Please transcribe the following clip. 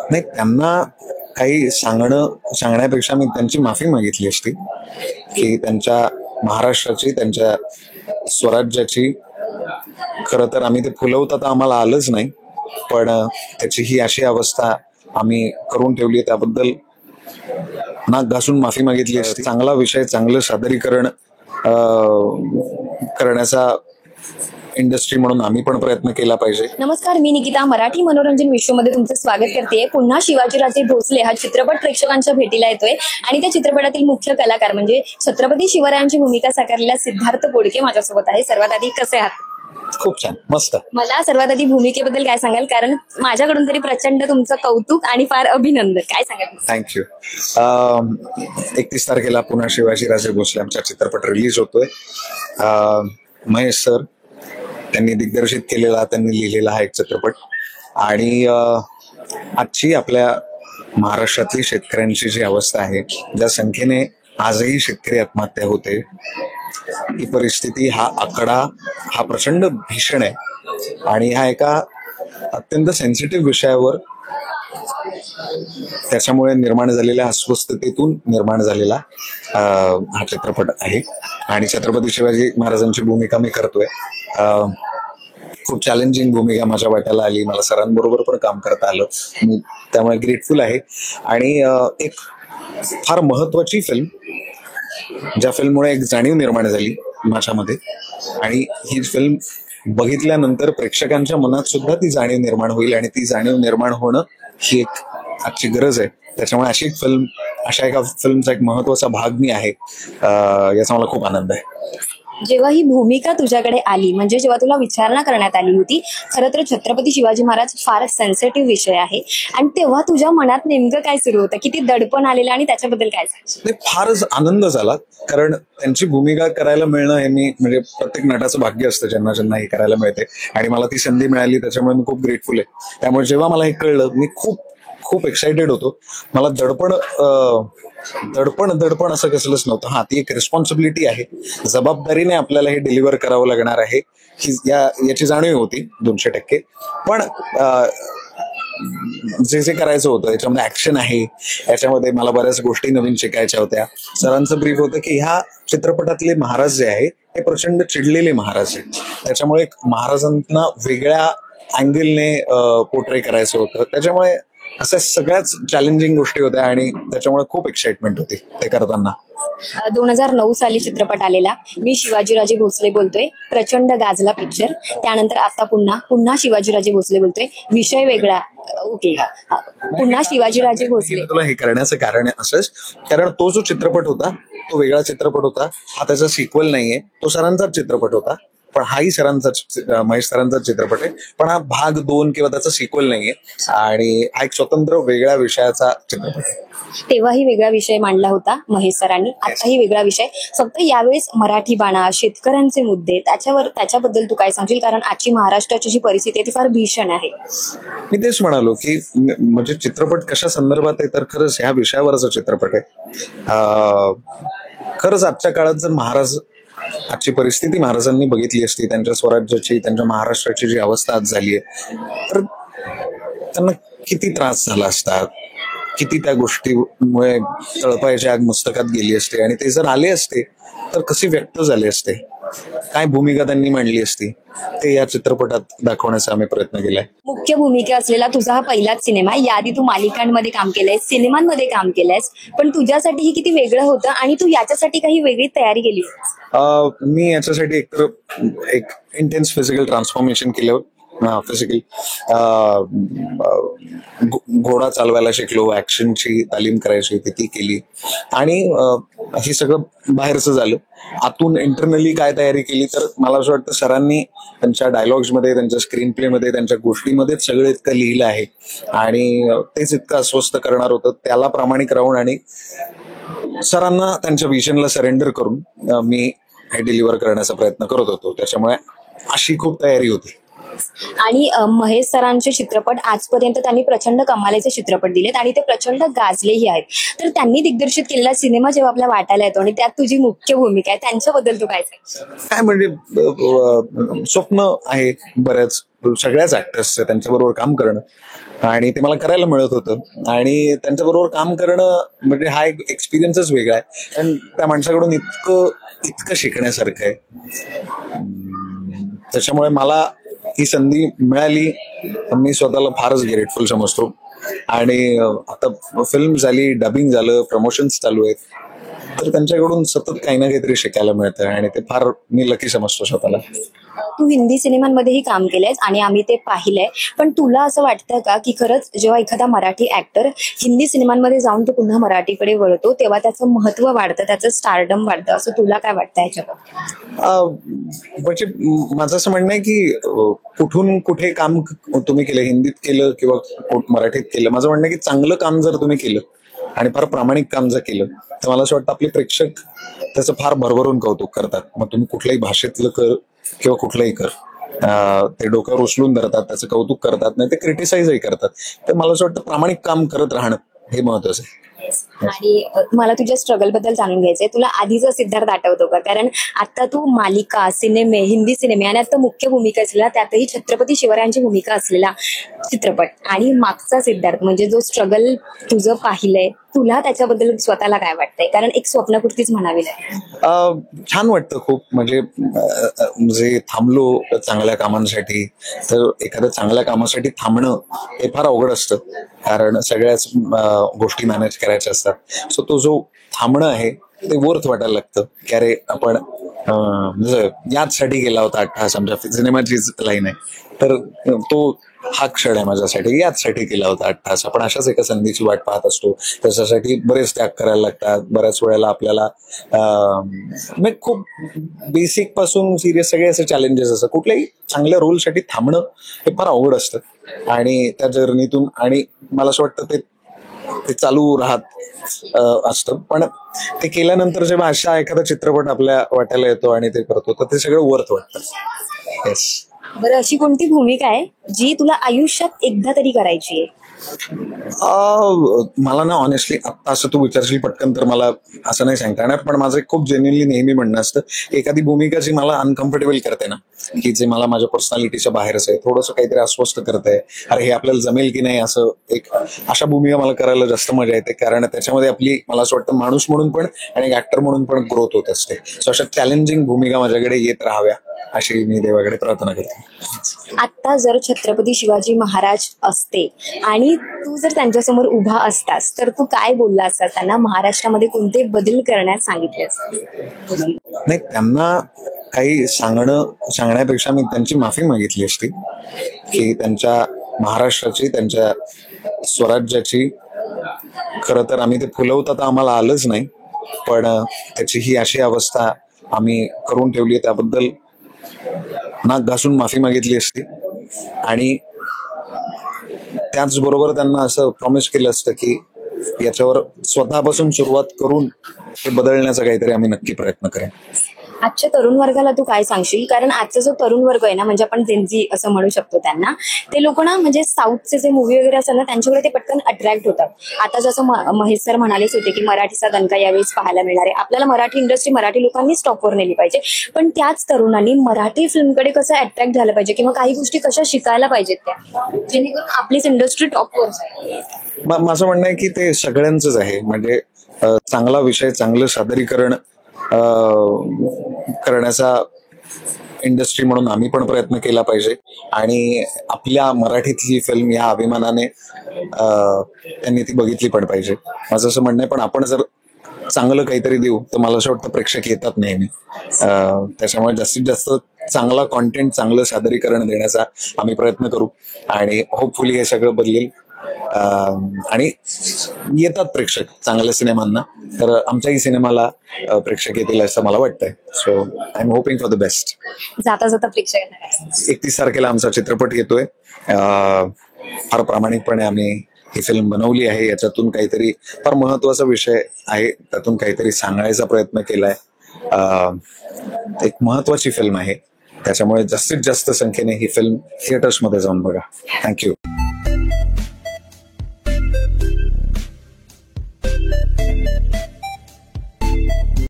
नाही, त्यांना काही सांगण्यापेक्षा मी त्यांची माफी मागितली असती की त्यांच्या महाराष्ट्राची, त्यांच्या स्वराज्याची खरं तर आम्ही ते फुलवता तर आम्हाला आलंच नाही, पण त्याची ही अशी अवस्था आम्ही करून ठेवली, त्याबद्दल नाक घासून माफी मागितली असती. चांगला विषय, चांगलं सादरीकरण करण्याचा इंडस्ट्री म्हणून आम्ही पण प्रयत्न केला पाहिजे. नमस्कार, मी निकिता मराठी मनोरंजन विश्वमध्ये तुमचं स्वागत करते. पुन्हा शिवाजीराजे भोसले हा चित्रपट प्रेक्षकांच्या भेटीला येतोय आणि त्या चित्रपटातील मुख्य कलाकार म्हणजे छत्रपती शिवरायांची भूमिका साकारलेला सिद्धार्थ बोडके माझ्यासोबत आहे. सर्वात आधी कसे आहात? खूप छान, मस्त. मला सर्वात आधी भूमिकेबद्दल काय सांगाल, कारण माझ्याकडून तरी प्रचंड तुमचं कौतुक आणि फार अभिनंदन. काय सांगाल? थँक्यू. 31 तारखेला पुन्हा शिवाजीराजे भोसले आमचा चित्रपट रिलीज होतोय. महेश सर त्यांनी दिग्दर्शित केलेला, त्यांनी लिहिलेला हा एक चित्रपट आणि आजची आपल्या महाराष्ट्रातली शेतकऱ्यांची जी अवस्था आहे, ज्या संख्येने आजही शेतकरी आत्महत्या होते, ही परिस्थिती, हा आकडा हा प्रचंड भीषण आहे आणि हा एका अत्यंत सेन्सिटिव्ह विषयावर त्याच्यामुळे निर्माण झालेल्या अस्वस्थतेतून निर्माण झालेला हा चित्रपट आहे आणि छत्रपती शिवाजी महाराजांची भूमिका मी करतोय. खूप चॅलेंजिंग भूमिका माझ्या वाट्याला आली, मला सरांबरोबर पण काम करता आलं, मी त्यामुळे ग्रेटफुल आहे. आणि एक फार महत्वाची फिल्म, ज्या फिल्ममुळे एक जाणीव निर्माण झाली माझ्यामध्ये आणि ही फिल्म बघितल्यानंतर प्रेक्षकांच्या मनात सुद्धा ती जाणीव निर्माण होईल आणि ती जाणीव निर्माण होणं ही एक आजची गरज आहे. त्याच्यामुळे अशा एका फिल्मचा एक महत्वाचा भाग मी आहे, याचा मला खूप आनंद आहे. जेव्हा ही भूमिका तुझ्याकडे आली, म्हणजे जेव्हा तुला विचारणा करण्यात आली होती, खरं तर छत्रपती शिवाजी महाराज फार सेन्सिटिव्ह विषय आहे, आणि तेव्हा तुझ्या मनात नेमकं काय सुरू होतं, किती दडपण आलेलं आणि त्याच्याबद्दल काय सांग? फारच आनंद झाला, कारण त्यांची भूमिका करायला मिळणं हे म्हणजे प्रत्येक नटाचं भाग्य असतं, ज्यांना ज्यांना हे करायला मिळते आणि मला ती संधी मिळाली, त्याच्यामुळे मी खूप ग्रेटफुल आहे. त्यामुळे जेव्हा मला हे कळलं, मी खूप खूप एक्साइटेड होतो. मला दडपण असं कसलंच नव्हतं. हा, ती एक रिस्पॉन्सिबिलिटी आहे, जबाबदारीने आपल्याला हे डिलिव्हर करावं लागणार आहे, याची जाणीव होती 200%. पण जे करायचं होतं याच्यामध्ये ऍक्शन आहे, याच्यामध्ये मला बऱ्याच गोष्टी नवीन शिकायच्या होत्या. सरांचं ब्रीफ होतं की ह्या चित्रपटातले महाराज जे आहे ते प्रचंड चिडलेले महाराज आहेत, त्याच्यामुळे महाराजांना वेगळ्या अँगलने पोर्ट्रे करायचं होतं. त्याच्यामुळे अशा सगळ्याच चॅलेंजिंग गोष्टी होत्या आणि त्याच्यामुळे खूप एक्साइटमेंट होती ते करताना. 2009 साली चित्रपट आलेला मी शिवाजीराजे भोसले बोलतोय, प्रचंड गाजला पिक्चर. त्यानंतर आता पुन्हा शिवाजीराजे भोसले बोलतोय, विषय वेगळा. ओके, पुन्हा शिवाजीराजे भोसले. तुला हे करण्याचं कारण असंच, कारण तो जो चित्रपट होता तो वेगळा चित्रपट होता, हा त्याचा सिक्वल नाहीये, तो सरांचाच चित्रपट होता, पण हाही सरांचा, महेश सरांचा चित्रपट आहे, पण हा भाग 2 किंवा त्याचा सिक्वल नाहीये आणि हा एक स्वतंत्र वेगळ्या विषयाचा चित्रपट आहे. तेव्हाही वेगळा विषय मांडला होता महेश सरांनी, आताही वेगळा विषय, फक्त यावेळेस मराठी बाणा, शेतकऱ्यांचे मुद्दे, त्याच्याबद्दल तू काय सांगशील, कारण आजची महाराष्ट्राची जी परिस्थिती आहे ती फार भीषण आहे. मी तेच म्हणालो की म्हणजे चित्रपट कशा संदर्भात आहे, तर खरंच ह्या विषयावरचा चित्रपट आहे. खरंच आजच्या काळात जर आजची परिस्थिती महाराजांनी बघितली असती, त्यांच्या स्वराज्याची, त्यांच्या महाराष्ट्राची जी अवस्था आज झाली आहे, तर त्यांना किती त्रास झाला असता, किती त्या गोष्टीमुळे तळपायाची आग मस्तकात गेली असते आणि ते जर आले असते तर कसे व्यक्त झाले असते, काय भूमिका त्यांनी मांडली असती, ते या चित्रपटात दाखवण्याचा आम्ही प्रयत्न केलाय. मुख्य भूमिका असलेला तुझा हा पहिलाच सिनेमा आहे. याआधी तू मालिकांमध्ये काम केलंय, सिनेमांमध्ये काम केलंयस, पण तुझ्यासाठी हे किती वेगळं होतं आणि तू याच्यासाठी काही वेगळी तयारी केली? मी याच्यासाठी एक इंटेन्स फिजिकल ट्रान्सफॉर्मेशन केलं. फिजिकल घोडा चालवायला शिकलो, ऍक्शनची तालीम करायची होती ती केली आणि हे सगळं बाहेरचं झालं. आतून इंटरनली काय तयारी केली, तर मला असं वाटतं सरांनी त्यांच्या डायलॉग्स मध्ये, त्यांच्या स्क्रीन प्ले मध्ये, त्यांच्या गोष्टीमध्येच सगळं इतकं लिहिलं आहे आणि तेच इतकं अस्वस्थ करणार होतं. त्याला प्रामाणिक राहून आणि सरांना त्यांच्या विजनला सरेंडर करून मी हे डिलिव्हर करण्याचा प्रयत्न करत होतो. त्याच्यामुळे अशी खूप तयारी होती. आणि महेश सरांचे चित्रपट आजपर्यंत त्यांनी प्रचंड कमालीचे चित्रपट दिलेत आणि ते प्रचंड गाजलेही आहेत. तर त्यांनी दिग्दर्शित केलेला सिनेमा जेव्हा आपल्या वाटायला येतो आणि त्यात तुझी मुख्य भूमिका आहे, त्यांच्याबद्दल तू काय सांगशील? काय म्हणजे स्वप्न आहे बऱ्याच सगळ्याच ऍक्टर्सचं त्यांच्याबरोबर काम करणं, आणि ते मला करायला मिळत होतं. आणि त्यांच्याबरोबर काम करणं म्हणजे हा एक एक्सपिरियन्सच वेगळा आहे, आणि त्या माणसाकडून इतकं शिकण्यासारखं आहे. त्याच्यामुळे मला ही संधी मिळाली, मी स्वतःला फारच ग्रेटफुल समजतो. आणि आता फिल्म झाली, डबिंग झालं, प्रमोशन्स चालू आहेत, तर त्यांच्याकडून सतत काही ना काहीतरी शिकायला मिळतं, आणि ते फार मी लकी समजतो स्वतःला. तू हिंदी सिनेमांमध्येही काम केलंयस आणि आम्ही ते पाहिलंय, पण तुला असं वाटतं का की खरंच जेव्हा एखादा मराठी ऍक्टर हिंदी सिनेमांमध्ये जाऊन तो पुन्हा मराठीकडे वळतो तेव्हा त्याचं महत्व वाढतं, त्याचं स्टारडम वाढतं, असं तुला काय वाटतं याच्याबद्दल? म्हणजे माझं असं म्हणणं आहे की कुठून कुठे काम तुम्ही केलं, हिंदीत केलं किंवा मराठीत केलं, माझं म्हणणं आहे की चांगलं काम जर तुम्ही केलं आणि फार प्रामाणिक काम जर केलं तर मला असं वाटतं आपले प्रेक्षक त्याचं फार भरभरून कौतुक करतात. मग तुम्ही कुठल्याही भाषेतलं कर किंवा कुठलंही कर, ते डोक्यावर उचलून धरतात, त्याचं कौतुक करतात, नाही ते क्रिटिसाइजही करतात. तर मला असं वाटतं प्रामाणिक काम करत राहणं हे महत्वाचं आहे. आणि मला तुझ्या स्ट्रगल बद्दल जाणून घ्यायचंय. तुला आधीचा सिद्धार्थ आठवतो का? कारण आता तू मालिका, सिनेमे, हिंदी सिनेमे आणि आता मुख्य भूमिका असलेला, त्यातही छत्रपती शिवरायांची भूमिका असलेला चित्रपट, आणि मागचा सिद्धार्थ म्हणजे जो स्ट्रगल तुझं पाहिलंय, तुला त्याच्याबद्दल स्वतःला काय वाटतंय? कारण एक स्वप्नपूर्तीच म्हणावी लागेल. छान वाटतं खूप. म्हणजे जे थांबलो चांगल्या कामांसाठी, तर एखाद्या चांगल्या कामासाठी थांबणं हे फार अवघड असतं, कारण सगळ्याच गोष्टी मॅनेज करायच्या असतात. सो तो जो थांबणं आहे ते वर्थ वाटायला लागतं की अरे आपण याचसाठी गेला होता 8 तास, आमच्या सिनेमाचीच लाईन आहे, तर तो हा क्षण आहे माझ्यासाठी, याचसाठी केला होता 8 तास. आपण अशाच एका संधीची वाट पाहत असतो, त्याच्यासाठी बरेच त्याग करायला लागतात. बऱ्याच वेळेला आपल्याला म्हणजे खूप बेसिक पासून सिरियस सगळे असे चॅलेंजेस असतात. कुठल्याही चांगल्या रोलसाठी थांबणं हे फार अवघड असतं, आणि त्या जर्नीतून, आणि मला असं वाटतं ते चालू राहत असतं. पण ते केल्यानंतर जेव्हा अशा एखादा चित्रपट आपल्या वाटायला येतो आणि ते करतो, तर ते सगळं वर्थ वाटतं. येस. बरं, अशी कोणती भूमिका आहे जी तुला आयुष्यात एकदा तरी करायची आहे? मला ना ऑनेस्टली आत्ता असं तू विचारशील पटकन तर मला असं नाही सांगता येणार, पण माझं खूप जेन्युअनली नेहमी म्हणणं असतं, एखादी भूमिका जी मला अनकम्फर्टेबल करते ना, की जे मला माझ्या पर्सनॅलिटीच्या बाहेरच आहे, थोडंसं काहीतरी अस्वस्थ करतंय, अरे हे आपल्याला जमेल की नाही, असं एक अशा भूमिका मला करायला जास्त मजा येते. कारण त्याच्यामध्ये आपली, मला असं वाटतं, माणूस म्हणून पण आणि एक ऍक्टर म्हणून पण ग्रोथ होत असते. सो अशा चॅलेंजिंग भूमिका माझ्याकडे येत राहाव्या अशी मी देवाकडे प्रार्थना करतो. आता जर छत्रपती शिवाजी महाराज असते आणि तू जर त्यांच्यासमोर उभा असतास, तर तू काय बोलला असतास? त्यांना महाराष्ट्रामध्ये कोणते बदल करण्यास सांगितले असते? नाही, त्यांना काही सांगण्यापेक्षा मी त्यांची माफी मागितली असती, की त्यांच्या महाराष्ट्राची, त्यांच्या स्वराज्याची, खरं तर आम्ही ते फुलवता तर आम्हाला आलंच नाही, पण त्याची ही अशी अवस्था आम्ही करून ठेवली, त्याबद्दल नाक घासून माफी मागितली असती. आणि त्याचबरोबर त्यांना असं प्रॉमिस केलं असतं की याच्यावर स्वतःपासून सुरुवात करून ते बदलण्याचा काहीतरी आम्ही नक्की प्रयत्न करेन. आजच्या तरुण वर्गाला तू काय सांगशील? कारण आजचा जो तरुण वर्ग आहे ना, म्हणजे आपण जेनझी असं म्हणू शकतो त्यांना, ते लोक ना, म्हणजे साऊथचे जे मूवी वगैरे असतात ना, त्यांच्याकडे ते पटकन अट्रॅक्ट होतात. आता जसं महेश सर म्हणालेच होते की मराठीचा दणका यावेळेस पाहायला मिळणार आहे. आपल्याला मराठी इंडस्ट्री, मराठी लोकांनी स्टॉपवर नेली पाहिजे, पण त्याच तरुणांनी मराठी फिल्मकडे कसं अट्रॅक्ट झालं पाहिजे किंवा काही गोष्टी कशा शिकायला पाहिजेत त्या, जेणेकरून आपलीच इंडस्ट्री टॉपवर जाईल. माझं म्हणणं आहे की ते सगळ्यांचंच आहे. म्हणजे चांगला विषय, चांगलं सादरीकरण करण्याचा इंडस्ट्री म्हणून आम्ही पण प्रयत्न केला पाहिजे, आणि आपल्या मराठीतली फिल्म या अभिमानाने त्यांनी ती बघितली पण पाहिजे. माझं असं म्हणणं आहे. पण आपण जर चांगलं काहीतरी देऊ तर मला असं वाटतं प्रेक्षक येतात नेहमी. त्याच्यामुळे जास्तीत जास्त चांगला कॉन्टेंट, चांगलं सादरीकरण देण्याचा आम्ही प्रयत्न करू, आणि होपफुली हे सगळं बदलेल आणि येतात प्रेक्षक चांगल्या सिनेमांना, तर आमच्याही सिनेमाला प्रेक्षक येतील असं मला वाटतंय. So I am hoping for the best. जाता जाता प्रेक्षकांना 31 तारखेला आमचा चित्रपट येतोय. फार प्रामाणिकपणे आम्ही ही फिल्म बनवली आहे. याच्यातून काहीतरी फार महत्वाचा विषय आहे, त्यातून काहीतरी सांगायचा प्रयत्न केलाय. एक महत्वाची फिल्म आहे, त्याच्यामुळे जास्तीत जास्त संख्येने ही फिल्म थिएटर्समध्ये जाऊन बघा. थँक्यू.